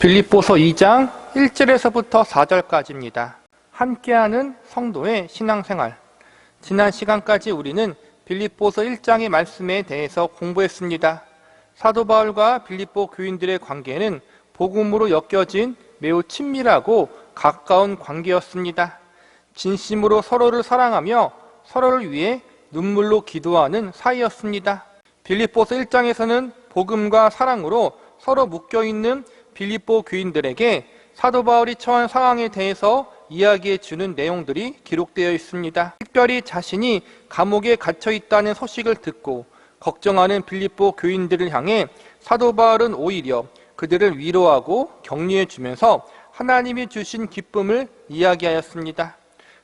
빌립보서 2장 1절에서부터 4절까지입니다. 함께하는 성도의 신앙생활. 지난 시간까지 우리는 빌립보서 1장의 말씀에 대해서 공부했습니다. 사도 바울과 빌립보 교인들의 관계는 복음으로 엮여진 매우 친밀하고 가까운 관계였습니다. 진심으로 서로를 사랑하며 서로를 위해 눈물로 기도하는 사이였습니다. 빌립보서 1장에서는 복음과 사랑으로 서로 묶여있는 빌립보 교인들에게 사도 바울이 처한 상황에 대해서 이야기해 주는 내용들이 기록되어 있습니다. 특별히 자신이 감옥에 갇혀 있다는 소식을 듣고 걱정하는 빌립보 교인들을 향해 사도 바울은 오히려 그들을 위로하고 격려해 주면서 하나님이 주신 기쁨을 이야기하였습니다.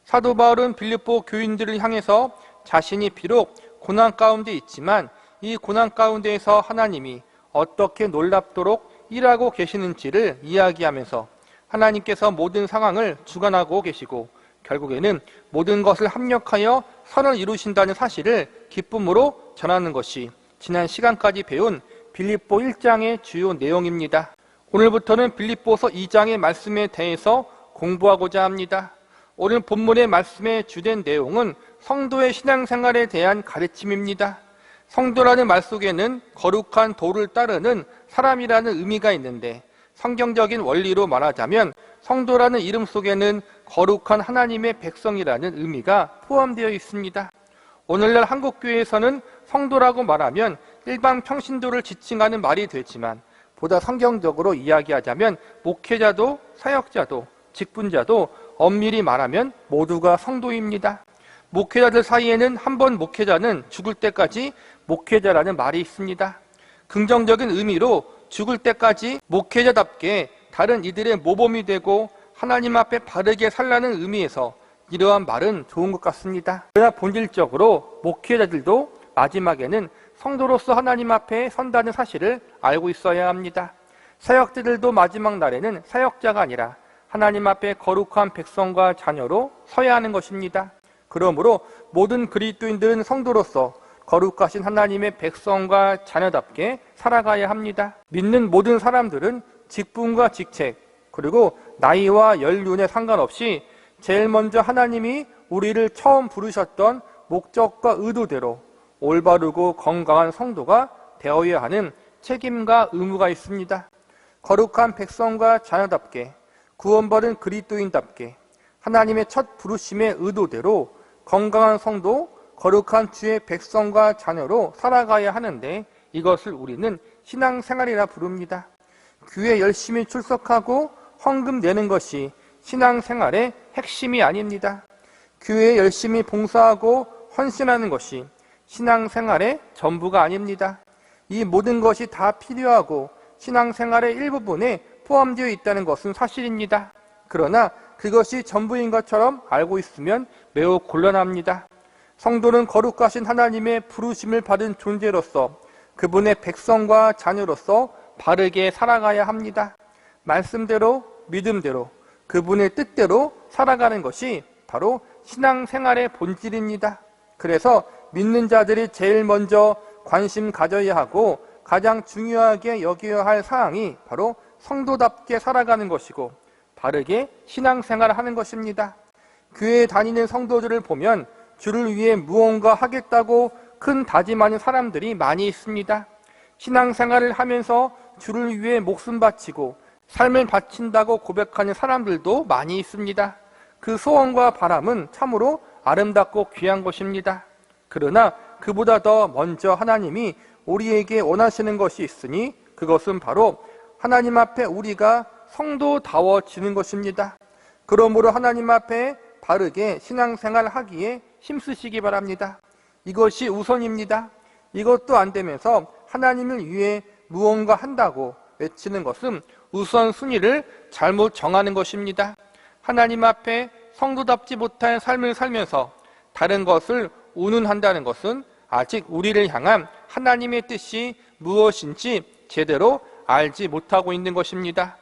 사도 바울은 빌립보 교인들을 향해서 자신이 비록 고난 가운데 있지만 이 고난 가운데에서 하나님이 어떻게 놀랍도록 일하고 계시는지를 이야기하면서 하나님께서 모든 상황을 주관하고 계시고 결국에는 모든 것을 합력하여 선을 이루신다는 사실을 기쁨으로 전하는 것이 지난 시간까지 배운 빌립보 1장의 주요 내용입니다. 오늘부터는 빌립보서 2장의 말씀에 대해서 공부하고자 합니다. 오늘 본문의 말씀의 주된 내용은 성도의 신앙생활에 대한 가르침입니다. 성도라는 말 속에는 거룩한 도를 따르는 사람이라는 의미가 있는데 성경적인 원리로 말하자면 성도라는 이름 속에는 거룩한 하나님의 백성이라는 의미가 포함되어 있습니다. 오늘날 한국교회에서는 성도라고 말하면 일반 평신도를 지칭하는 말이 되지만 보다 성경적으로 이야기하자면 목회자도 사역자도 직분자도 엄밀히 말하면 모두가 성도입니다. 목회자들 사이에는 한 번 목회자는 죽을 때까지 목회자라는 말이 있습니다. 긍정적인 의미로 죽을 때까지 목회자답게 다른 이들의 모범이 되고 하나님 앞에 바르게 살라는 의미에서 이러한 말은 좋은 것 같습니다. 그러나 본질적으로 목회자들도 마지막에는 성도로서 하나님 앞에 선다는 사실을 알고 있어야 합니다. 사역자들도 마지막 날에는 사역자가 아니라 하나님 앞에 거룩한 백성과 자녀로 서야 하는 것입니다. 그러므로 모든 그리스도인들은 성도로서 거룩하신 하나님의 백성과 자녀답게 살아가야 합니다. 믿는 모든 사람들은 직분과 직책 그리고 나이와 연륜에 상관없이 제일 먼저 하나님이 우리를 처음 부르셨던 목적과 의도대로 올바르고 건강한 성도가 되어야 하는 책임과 의무가 있습니다. 거룩한 백성과 자녀답게 구원받은 그리스도인답게 하나님의 첫 부르심의 의도대로 건강한 성도, 거룩한 주의 백성과 자녀로 살아가야 하는데 이것을 우리는 신앙생활이라 부릅니다. 교회 열심히 출석하고 헌금 내는 것이 신앙생활의 핵심이 아닙니다. 교회에 열심히 봉사하고 헌신하는 것이 신앙생활의 전부가 아닙니다. 이 모든 것이 다 필요하고 신앙생활의 일부분에 포함되어 있다는 것은 사실입니다. 그러나 그것이 전부인 것처럼 알고 있으면 매우 곤란합니다. 성도는 거룩하신 하나님의 부르심을 받은 존재로서 그분의 백성과 자녀로서 바르게 살아가야 합니다. 말씀대로 믿음대로 그분의 뜻대로 살아가는 것이 바로 신앙생활의 본질입니다. 그래서 믿는 자들이 제일 먼저 관심 가져야 하고 가장 중요하게 여겨야 할 사항이 바로 성도답게 살아가는 것이고 바르게 신앙생활을 하는 것입니다. 교회에 다니는 성도들을 보면 주를 위해 무언가 하겠다고 큰 다짐하는 사람들이 많이 있습니다. 신앙생활을 하면서 주를 위해 목숨 바치고 삶을 바친다고 고백하는 사람들도 많이 있습니다. 그 소원과 바람은 참으로 아름답고 귀한 것입니다. 그러나 그보다 더 먼저 하나님이 우리에게 원하시는 것이 있으니 그것은 바로 하나님 앞에 우리가 성도다워지는 것입니다. 그러므로 하나님 앞에 바르게 신앙생활을 하기에 힘쓰시기 바랍니다. 이것이 우선입니다. 이것도 안 되면서 하나님을 위해 무언가 한다고 외치는 것은 우선순위를 잘못 정하는 것입니다. 하나님 앞에 성도답지 못한 삶을 살면서 다른 것을 운운한다는 것은 아직 우리를 향한 하나님의 뜻이 무엇인지 제대로 알지 못하고 있는 것입니다.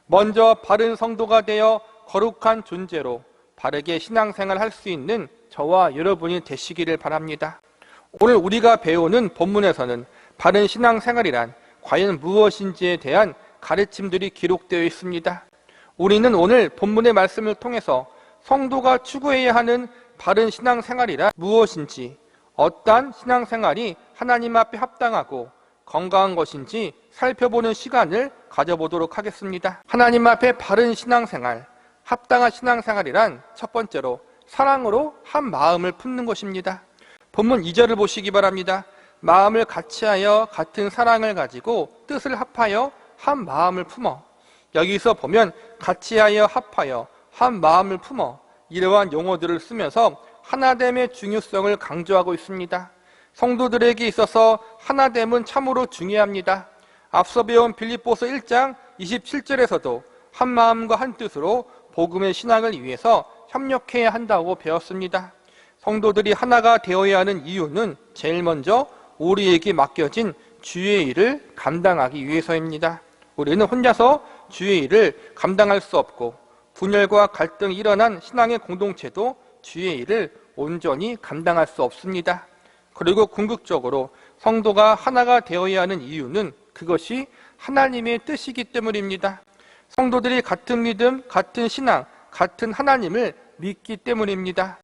먼저 바른 성도가 되어 거룩한 존재로 바르게 신앙생활을 할 수 있는 저와 여러분이 되시기를 바랍니다. 오늘 우리가 배우는 본문에서는 바른 신앙생활이란 과연 무엇인지에 대한 가르침들이 기록되어 있습니다. 우리는 오늘 본문의 말씀을 통해서 성도가 추구해야 하는 바른 신앙생활이란 무엇인지, 어떠한 신앙생활이 하나님 앞에 합당하고 건강한 것인지 살펴보는 시간을 가져보도록 하겠습니다. 하나님 앞에 바른 신앙생활, 합당한 신앙생활이란 첫 번째로 사랑으로 한 마음을 품는 것입니다. 본문 2절을 보시기 바랍니다. 마음을 같이하여 같은 사랑을 가지고 뜻을 합하여 한 마음을 품어. 여기서 보면 같이하여 합하여 한 마음을 품어, 이러한 용어들을 쓰면서 하나됨의 중요성을 강조하고 있습니다. 성도들에게 있어서 하나됨은 참으로 중요합니다. 앞서 배운 빌립보서 1장 27절에서도 한 마음과 한 뜻으로 복음의 신앙을 위해서 협력해야 한다고 배웠습니다. 성도들이 하나가 되어야 하는 이유는 제일 먼저 우리에게 맡겨진 주의 일을 감당하기 위해서입니다. 우리는 혼자서 주의 일을 감당할 수 없고, 분열과 갈등이 일어난 신앙의 공동체도 주의 일을 온전히 감당할 수 없습니다. 그리고 궁극적으로 성도가 하나가 되어야 하는 이유는 그것이 하나님의 뜻이기 때문입니다. 성도들이 같은 믿음, 같은 신앙, 같은 하나님을 믿기 때문입니다.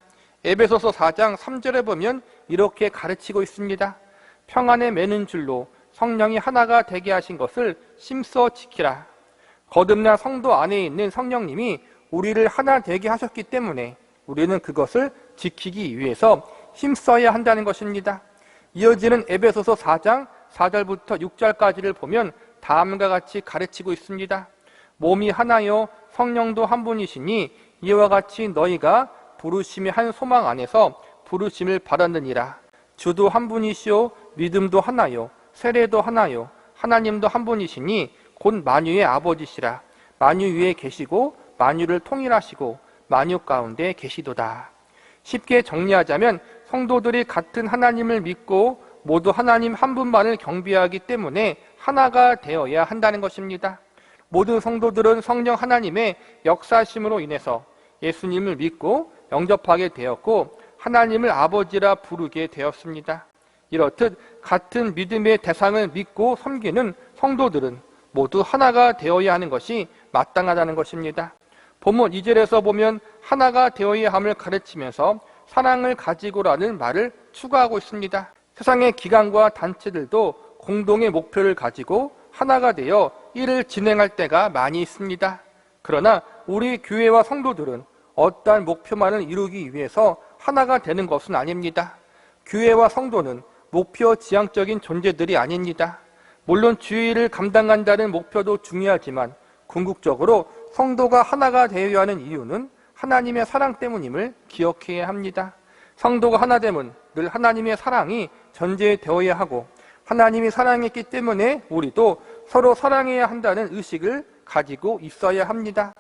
에베소서 4장 3절에 보면 이렇게 가르치고 있습니다. 평안에 매는 줄로 성령이 하나가 되게 하신 것을 심써 지키라. 거듭난 성도 안에 있는 성령님이 우리를 하나 되게 하셨기 때문에 우리는 그것을 지키기 위해서 힘써야 한다는 것입니다. 이어지는 에베소서 4장 4절부터 6절까지를 보면 다음과 같이 가르치고 있습니다. 몸이 하나요 성령도 한 분이시니 이와 같이 너희가 부르심의 한 소망 안에서 부르심을 받았느니라. 주도 한 분이시요 믿음도 하나요 세례도 하나요 하나님도 한 분이시니 곧 만유의 아버지시라. 만유 위에 계시고 만유를 통일하시고 만유 가운데 계시도다. 쉽게 정리하자면 성도들이 같은 하나님을 믿고 모두 하나님 한 분만을 경배하기 때문에 하나가 되어야 한다는 것입니다. 모든 성도들은 성령 하나님의 역사심으로 인해서 예수님을 믿고 영접하게 되었고 하나님을 아버지라 부르게 되었습니다. 이렇듯 같은 믿음의 대상을 믿고 섬기는 성도들은 모두 하나가 되어야 하는 것이 마땅하다는 것입니다. 본문 2절에서 보면 하나가 되어야 함을 가르치면서 사랑을 가지고라는 말을 추가하고 있습니다. 세상의 기관과 단체들도 공동의 목표를 가지고 하나가 되어 일을 진행할 때가 많이 있습니다. 그러나 우리 교회와 성도들은 어떠한 목표만을 이루기 위해서 하나가 되는 것은 아닙니다. 교회와 성도는 목표 지향적인 존재들이 아닙니다. 물론 주의 일을 감당한다는 목표도 중요하지만 궁극적으로 성도가 하나가 되어야 하는 이유는 하나님의 사랑 때문임을 기억해야 합니다. 성도가 하나됨은 늘 하나님의 사랑이 전제되어야 하고 하나님이 사랑했기 때문에 우리도 서로 사랑해야 한다는 의식을 가지고 있어야 합니다.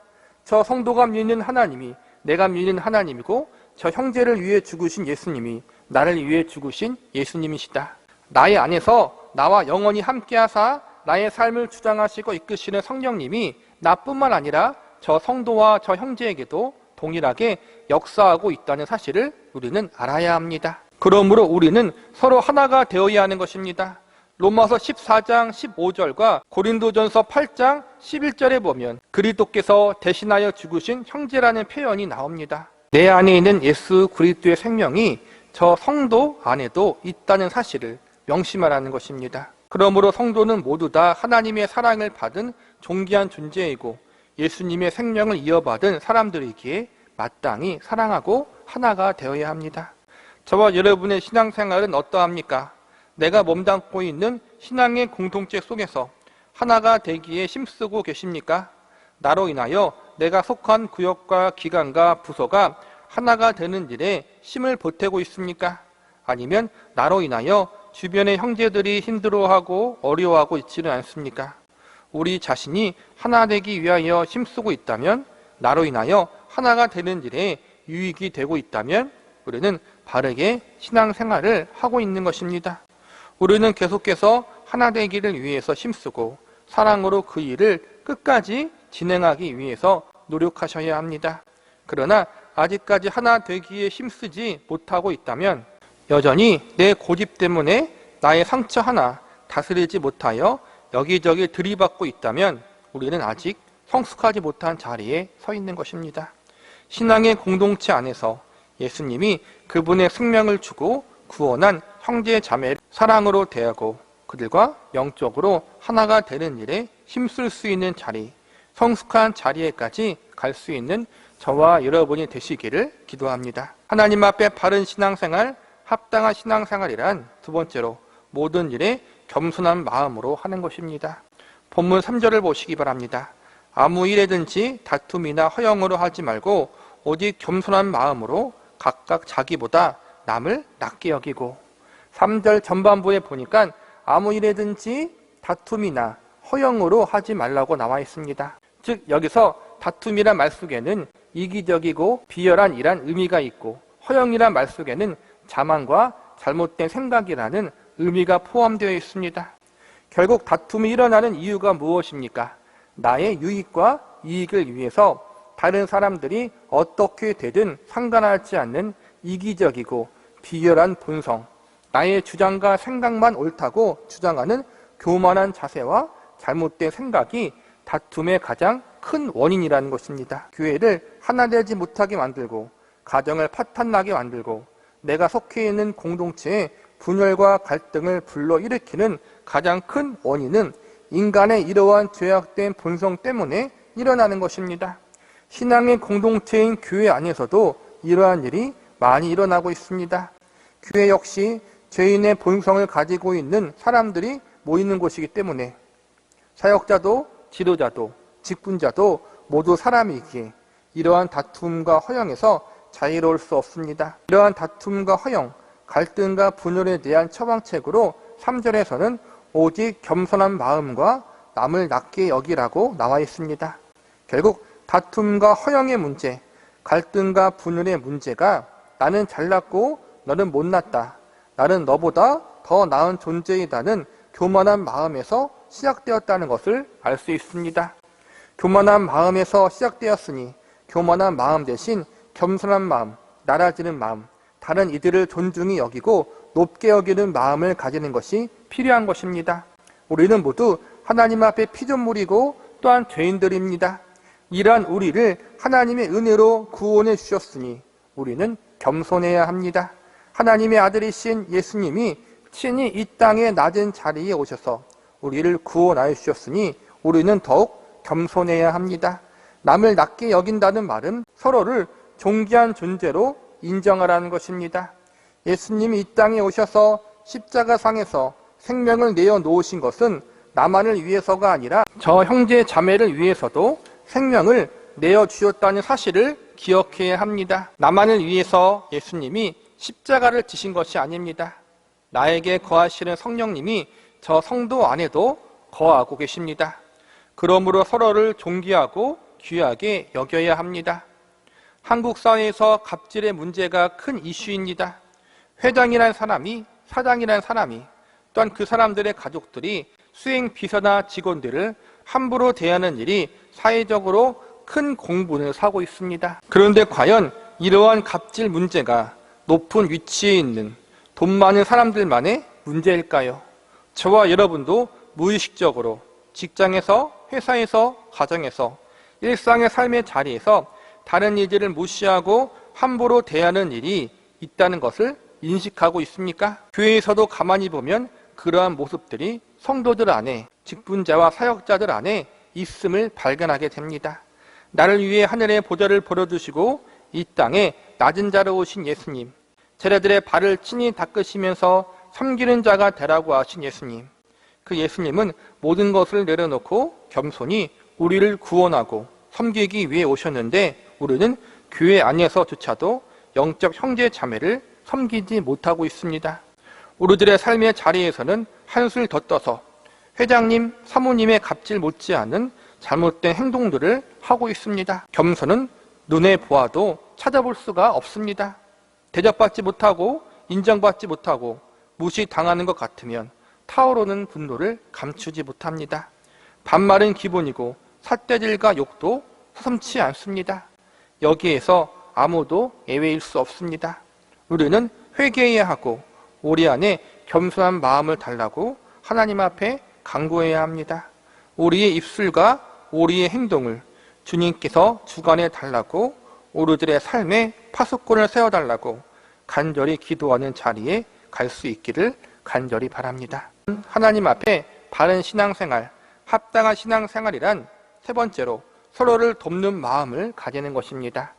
저 성도가 믿는 하나님이 내가 믿는 하나님이고 저 형제를 위해 죽으신 예수님이 나를 위해 죽으신 예수님이시다. 나의 안에서 나와 영원히 함께하사 나의 삶을 주장하시고 이끄시는 성령님이 나뿐만 아니라 저 성도와 저 형제에게도 동일하게 역사하고 있다는 사실을 우리는 알아야 합니다. 그러므로 우리는 서로 하나가 되어야 하는 것입니다. 로마서 14장 15절과 고린도전서 8장 11절에 보면 그리스도께서 대신하여 죽으신 형제라는 표현이 나옵니다. 내 안에 있는 예수 그리스도의 생명이 저 성도 안에도 있다는 사실을 명심하라는 것입니다. 그러므로 성도는 모두 다 하나님의 사랑을 받은 존귀한 존재이고 예수님의 생명을 이어받은 사람들이기에 마땅히 사랑하고 하나가 되어야 합니다. 저와 여러분의 신앙생활은 어떠합니까? 내가 몸담고 있는 신앙의 공동체 속에서 하나가 되기에 힘쓰고 계십니까? 나로 인하여 내가 속한 구역과 기관과 부서가 하나가 되는 일에 힘을 보태고 있습니까? 아니면 나로 인하여 주변의 형제들이 힘들어하고 어려워하고 있지는 않습니까? 우리 자신이 하나 되기 위하여 힘쓰고 있다면, 나로 인하여 하나가 되는 일에 유익이 되고 있다면 우리는 바르게 신앙생활을 하고 있는 것입니다. 우리는 계속해서 하나 되기를 위해서 힘쓰고 사랑으로 그 일을 끝까지 진행하기 위해서 노력하셔야 합니다. 그러나 아직까지 하나 되기에 힘쓰지 못하고 있다면 여전히 내 고집 때문에 나의 상처 하나 다스리지 못하여 여기저기 들이받고 있다면 우리는 아직 성숙하지 못한 자리에 서 있는 것입니다. 신앙의 공동체 안에서 예수님이 그분의 생명을 주고 구원한 형제 자매를 사랑으로 대하고 그들과 영적으로 하나가 되는 일에 힘쓸 수 있는 자리, 성숙한 자리에까지 갈 수 있는 저와 여러분이 되시기를 기도합니다. 하나님 앞에 바른 신앙생활, 합당한 신앙생활이란 두 번째로 모든 일에 겸손한 마음으로 하는 것입니다. 본문 3절을 보시기 바랍니다. 아무 일에든지 다툼이나 허영으로 하지 말고 오직 겸손한 마음으로 각각 자기보다 남을 낮게 여기고, 3절 전반부에 보니까 아무 일에든지 다툼이나 허영으로 하지 말라고 나와 있습니다. 즉 여기서 다툼이란 말 속에는 이기적이고 비열한 이란 의미가 있고, 허영이란 말 속에는 자만과 잘못된 생각이라는 의미가 포함되어 있습니다. 결국 다툼이 일어나는 이유가 무엇입니까? 나의 유익과 이익을 위해서 다른 사람들이 어떻게 되든 상관하지 않는 이기적이고 비열한 본성, 나의 주장과 생각만 옳다고 주장하는 교만한 자세와 잘못된 생각이 다툼의 가장 큰 원인이라는 것입니다. 교회를 하나 되지 못하게 만들고 가정을 파탄나게 만들고 내가 속해 있는 공동체에 분열과 갈등을 불러일으키는 가장 큰 원인은 인간의 이러한 죄악된 본성 때문에 일어나는 것입니다. 신앙의 공동체인 교회 안에서도 이러한 일이 많이 일어나고 있습니다. 교회 역시 죄인의 본성을 가지고 있는 사람들이 모이는 곳이기 때문에 사역자도 지도자도 직분자도 모두 사람이기에 이러한 다툼과 허영에서 자유로울 수 없습니다. 이러한 다툼과 허영, 갈등과 분열에 대한 처방책으로 3절에서는 오직 겸손한 마음과 남을 낮게 여기라고 나와 있습니다. 결국 다툼과 허영의 문제, 갈등과 분열의 문제가 나는 잘났고 너는 못났다, 나는 너보다 더 나은 존재이다는 교만한 마음에서 시작되었다는 것을 알 수 있습니다. 교만한 마음에서 시작되었으니 교만한 마음 대신 겸손한 마음, 낮아지는 마음, 다른 이들을 존중히 여기고 높게 여기는 마음을 가지는 것이 필요한 것입니다. 우리는 모두 하나님 앞에 피조물이고 또한 죄인들입니다. 이러한 우리를 하나님의 은혜로 구원해 주셨으니 우리는 겸손해야 합니다. 하나님의 아들이신 예수님이 친히 이 땅의 낮은 자리에 오셔서 우리를 구원하여 주셨으니 우리는 더욱 겸손해야 합니다. 남을 낮게 여긴다는 말은 서로를 존귀한 존재로 인정하라는 것입니다. 예수님이 이 땅에 오셔서 십자가상에서 생명을 내어 놓으신 것은 나만을 위해서가 아니라 저 형제 자매를 위해서도 생명을 내어 주셨다는 사실을 기억해야 합니다. 나만을 위해서 예수님이 십자가를 지신 것이 아닙니다. 나에게 거하시는 성령님이 저 성도 안에도 거하고 계십니다. 그러므로 서로를 존귀하고 귀하게 여겨야 합니다. 한국 사회에서 갑질의 문제가 큰 이슈입니다. 회장이란 사람이, 사장이란 사람이, 또한 그 사람들의 가족들이 수행 비서나 직원들을 함부로 대하는 일이 사회적으로 큰 공분을 사고 있습니다. 그런데 과연 이러한 갑질 문제가 높은 위치에 있는 돈 많은 사람들만의 문제일까요? 저와 여러분도 무의식적으로 직장에서, 회사에서, 가정에서, 일상의 삶의 자리에서 다른 이들을 무시하고 함부로 대하는 일이 있다는 것을 인식하고 있습니까? 교회에서도 가만히 보면 그러한 모습들이 성도들 안에, 직분자와 사역자들 안에 있음을 발견하게 됩니다. 나를 위해 하늘의 보좌를 벌어주시고 이 땅에 낮은 자로 오신 예수님, 제자들의 발을 친히 닦으시면서 섬기는 자가 되라고 하신 예수님, 그 예수님은 모든 것을 내려놓고 겸손히 우리를 구원하고 섬기기 위해 오셨는데 우리는 교회 안에서조차도 영적 형제 자매를 섬기지 못하고 있습니다. 우리들의 삶의 자리에서는 한술 더 떠서 회장님, 사모님의 갑질 못지않은 잘못된 행동들을 하고 있습니다. 겸손은 눈에 보아도 찾아볼 수가 없습니다. 대접받지 못하고 인정받지 못하고 무시당하는 것 같으면 타오르는 분노를 감추지 못합니다. 반말은 기본이고 삿대질과 욕도 서슴지 않습니다. 여기에서 아무도 예외일 수 없습니다. 우리는 회개해야 하고 우리 안에 겸손한 마음을 달라고 하나님 앞에 강구해야 합니다. 우리의 입술과 우리의 행동을 주님께서 주관해 달라고, 우리들의 삶에 파수꾼을 세워달라고 간절히 기도하는 자리에 갈 수 있기를 간절히 바랍니다. 하나님 앞에 바른 신앙생활, 합당한 신앙생활이란 세 번째로 서로를 돕는 마음을 가지는 것입니다.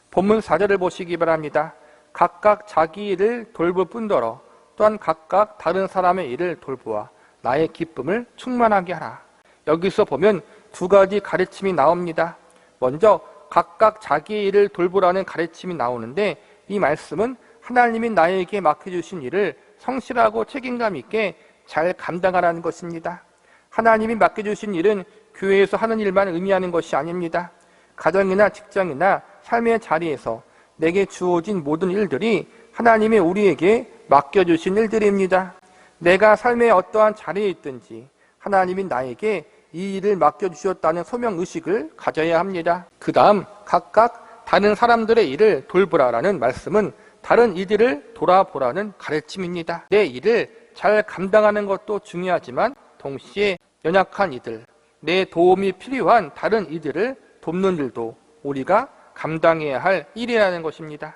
본문 4절을 보시기 바랍니다. 각각 자기 일을 돌볼 뿐더러 또한 각각 다른 사람의 일을 돌보아 나의 기쁨을 충만하게 하라. 여기서 보면 두 가지 가르침이 나옵니다. 먼저 각각 자기 일을 돌보라는 가르침이 나오는데, 이 말씀은 하나님이 나에게 맡겨주신 일을 성실하고 책임감 있게 잘 감당하라는 것입니다. 하나님이 맡겨주신 일은 교회에서 하는 일만 의미하는 것이 아닙니다. 가정이나 직장이나 삶의 자리에서 내게 주어진 모든 일들이 하나님이 우리에게 맡겨주신 일들입니다. 내가 삶의 어떠한 자리에 있든지 하나님이 나에게 이 일을 맡겨주셨다는 소명의식을 가져야 합니다. 그 다음 각각 다른 사람들의 일을 돌보라라는 말씀은 다른 이들을 돌아보라는 가르침입니다. 내 일을 잘 감당하는 것도 중요하지만 동시에 연약한 이들, 내 도움이 필요한 다른 이들을 돕는 일도 우리가 감당해야 할 일이라는 것입니다.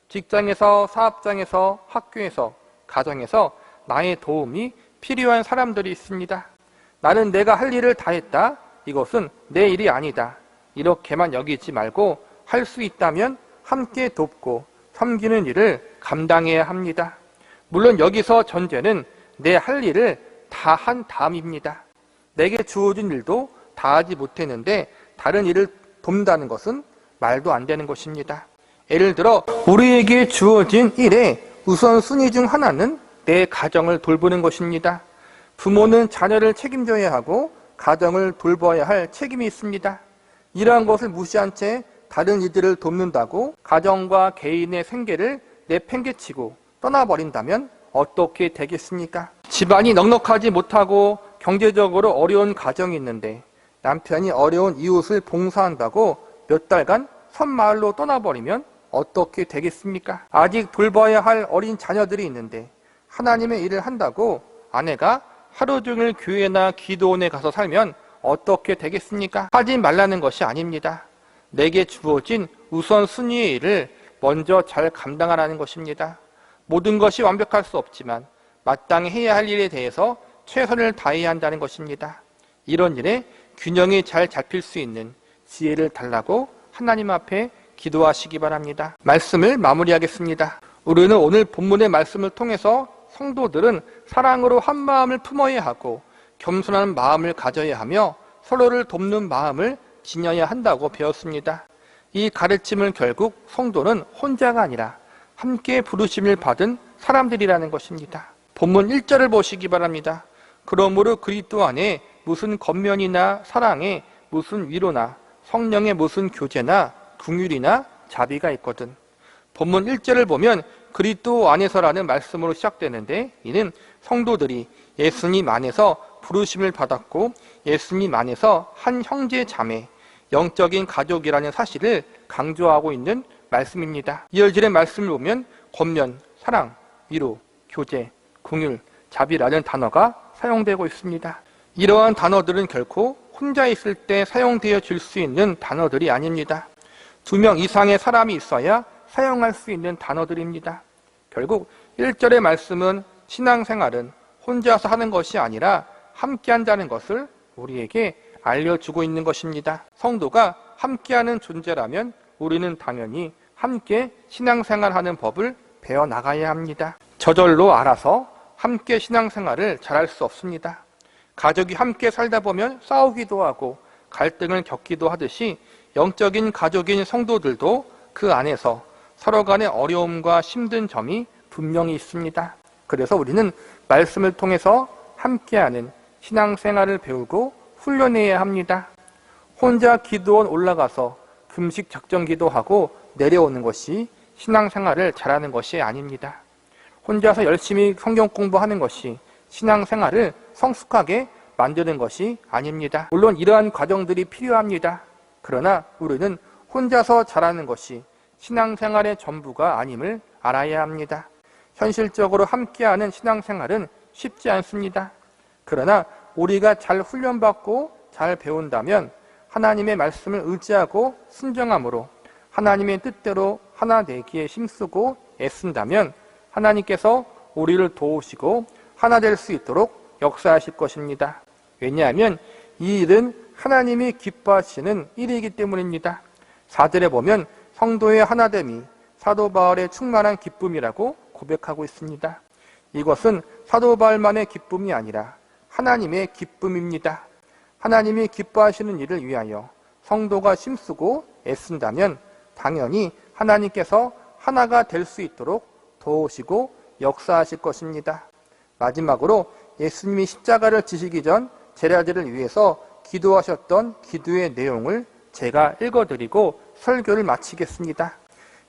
직장에서, 사업장에서, 학교에서, 가정에서 나의 도움이 필요한 사람들이 있습니다. 나는 내가 할 일을 다 했다. 이것은 내 일이 아니다. 이렇게만 여기지 말고 할 수 있다면 함께 돕고 섬기는 일을 감당해야 합니다. 물론 여기서 전제는 내 할 일을 다 한 다음입니다. 내게 주어진 일도 다 하지 못했는데 다른 일을 돕는다는 것은 말도 안 되는 것입니다. 예를 들어 우리에게 주어진 일의 우선순위 중 하나는 내 가정을 돌보는 것입니다. 부모는 자녀를 책임져야 하고 가정을 돌봐야 할 책임이 있습니다. 이러한 것을 무시한 채 다른 이들을 돕는다고 가정과 개인의 생계를 내팽개치고 떠나버린다면 어떻게 되겠습니까? 집안이 넉넉하지 못하고 경제적으로 어려운 가정이 있는데 남편이 어려운 이웃을 봉사한다고 몇 달간 섬마을로 떠나버리면 어떻게 되겠습니까? 아직 돌봐야 할 어린 자녀들이 있는데 하나님의 일을 한다고 아내가 하루 종일 교회나 기도원에 가서 살면 어떻게 되겠습니까? 하지 말라는 것이 아닙니다. 내게 주어진 우선순위의 일을 먼저 잘 감당하라는 것입니다. 모든 것이 완벽할 수 없지만 마땅히 해야 할 일에 대해서 최선을 다해야 한다는 것입니다. 이런 일에 균형이 잘 잡힐 수 있는 지혜를 달라고 하나님 앞에 기도하시기 바랍니다. 말씀을 마무리하겠습니다. 우리는 오늘 본문의 말씀을 통해서 성도들은 사랑으로 한 마음을 품어야 하고 겸손한 마음을 가져야 하며 서로를 돕는 마음을 지녀야 한다고 배웠습니다. 이 가르침을 결국 성도는 혼자가 아니라 함께 부르심을 받은 사람들이라는 것입니다. 본문 1절을 보시기 바랍니다. 그러므로 그리스도 안에 무슨 겉면이나 사랑에 무슨 위로나 성령의 무슨 교제나 긍휼이나 자비가 있거든. 본문 1절을 보면 그리스도 안에서라는 말씀으로 시작되는데, 이는 성도들이 예수님 안에서 부르심을 받았고 예수님 안에서 한 형제 자매, 영적인 가족이라는 사실을 강조하고 있는 말씀입니다. 2절의 말씀을 보면 권면, 사랑, 위로, 교제, 긍휼, 자비라는 단어가 사용되고 있습니다. 이러한 단어들은 결코 혼자 있을 때 사용되어 줄 수 있는 단어들이 아닙니다. 2명 이상의 사람이 있어야 사용할 수 있는 단어들입니다. 결국 1절의 말씀은 신앙생활은 혼자서 하는 것이 아니라 함께 한다는 것을 우리에게 알려주고 있는 것입니다. 성도가 함께하는 존재라면 우리는 당연히 함께 신앙생활하는 법을 배워나가야 합니다. 저절로 알아서 함께 신앙생활을 잘할 수 없습니다. 가족이 함께 살다 보면 싸우기도 하고 갈등을 겪기도 하듯이 영적인 가족인 성도들도 그 안에서 서로 간의 어려움과 힘든 점이 분명히 있습니다. 그래서 우리는 말씀을 통해서 함께하는 신앙생활을 배우고 훈련해야 합니다. 혼자 기도원 올라가서 금식 작정 기도하고 내려오는 것이 신앙생활을 잘하는 것이 아닙니다. 혼자서 열심히 성경 공부하는 것이 신앙생활을 성숙하게 만드는 것이 아닙니다. 물론 이러한 과정들이 필요합니다. 그러나 우리는 혼자서 잘하는 것이 신앙생활의 전부가 아님을 알아야 합니다. 현실적으로 함께하는 신앙생활은 쉽지 않습니다. 그러나 우리가 잘 훈련받고 잘 배운다면 하나님의 말씀을 의지하고 순종함으로 하나님의 뜻대로 하나 되기에 힘쓰고 애쓴다면 하나님께서 우리를 도우시고 하나 될 수 있도록 역사하실 것입니다. 왜냐하면 이 일은 하나님이 기뻐하시는 일이기 때문입니다. 4절에 보면 성도의 하나됨이 사도 바울의 충만한 기쁨이라고 고백하고 있습니다. 이것은 사도 바울만의 기쁨이 아니라 하나님의 기쁨입니다. 하나님이 기뻐하시는 일을 위하여 성도가 힘쓰고 애쓴다면 당연히 하나님께서 하나가 될 수 있도록 도우시고 역사하실 것입니다. 마지막으로 예수님이 십자가를 지시기 전 제자들을 위해서 기도하셨던 기도의 내용을 제가 읽어드리고 설교를 마치겠습니다.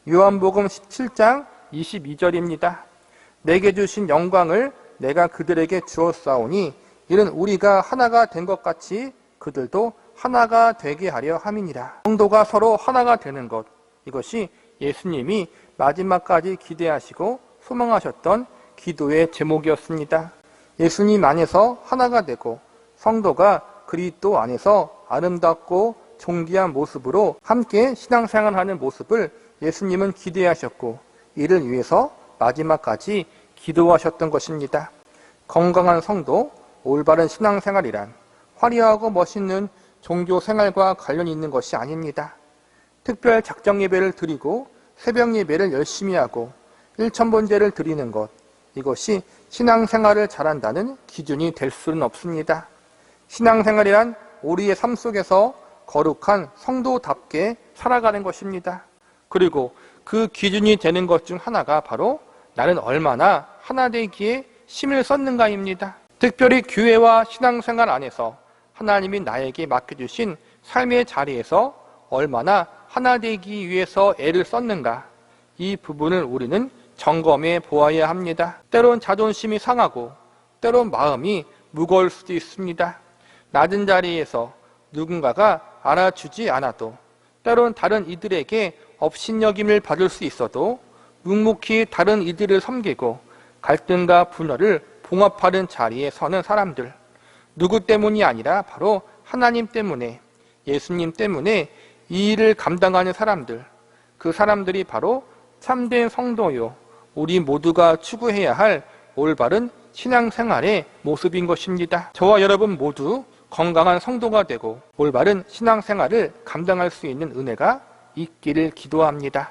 요한복음 17장 22절입니다. 내게 주신 영광을 내가 그들에게 주었사오니 이는 우리가 하나가 된 것 같이 그들도 하나가 되게 하려 함이니라. 성도가 서로 하나가 되는 것, 이것이 예수님이 마지막까지 기대하시고 소망하셨던 기도의 제목이었습니다. 예수님 안에서 하나가 되고 성도가 그리스도 안에서 아름답고 존귀한 모습으로 함께 신앙생활하는 모습을 예수님은 기대하셨고 이를 위해서 마지막까지 기도하셨던 것입니다. 건강한 성도, 올바른 신앙생활이란 화려하고 멋있는 종교생활과 관련이 있는 것이 아닙니다. 특별 작정 예배를 드리고 새벽 예배를 열심히 하고 일천번제를 드리는 것, 이것이 신앙생활을 잘한다는 기준이 될 수는 없습니다. 신앙생활이란 우리의 삶 속에서 거룩한 성도답게 살아가는 것입니다. 그리고 그 기준이 되는 것 중 하나가 바로 나는 얼마나 하나 되기에 힘을 썼는가입니다. 특별히 교회와 신앙생활 안에서 하나님이 나에게 맡겨주신 삶의 자리에서 얼마나 하나 되기 위해서 애를 썼는가, 이 부분을 우리는 점검해 보아야 합니다. 때론 자존심이 상하고 때론 마음이 무거울 수도 있습니다. 낮은 자리에서 누군가가 알아주지 않아도 때론 다른 이들에게 업신여김을 받을 수 있어도 묵묵히 다른 이들을 섬기고 갈등과 분열을 봉합하는 자리에 서는 사람들, 누구 때문이 아니라 바로 하나님 때문에, 예수님 때문에 이 일을 감당하는 사람들, 그 사람들이 바로 참된 성도요, 우리 모두가 추구해야 할 올바른 신앙생활의 모습인 것입니다. 저와 여러분 모두 건강한 성도가 되고 올바른 신앙생활을 감당할 수 있는 은혜가 있기를 기도합니다.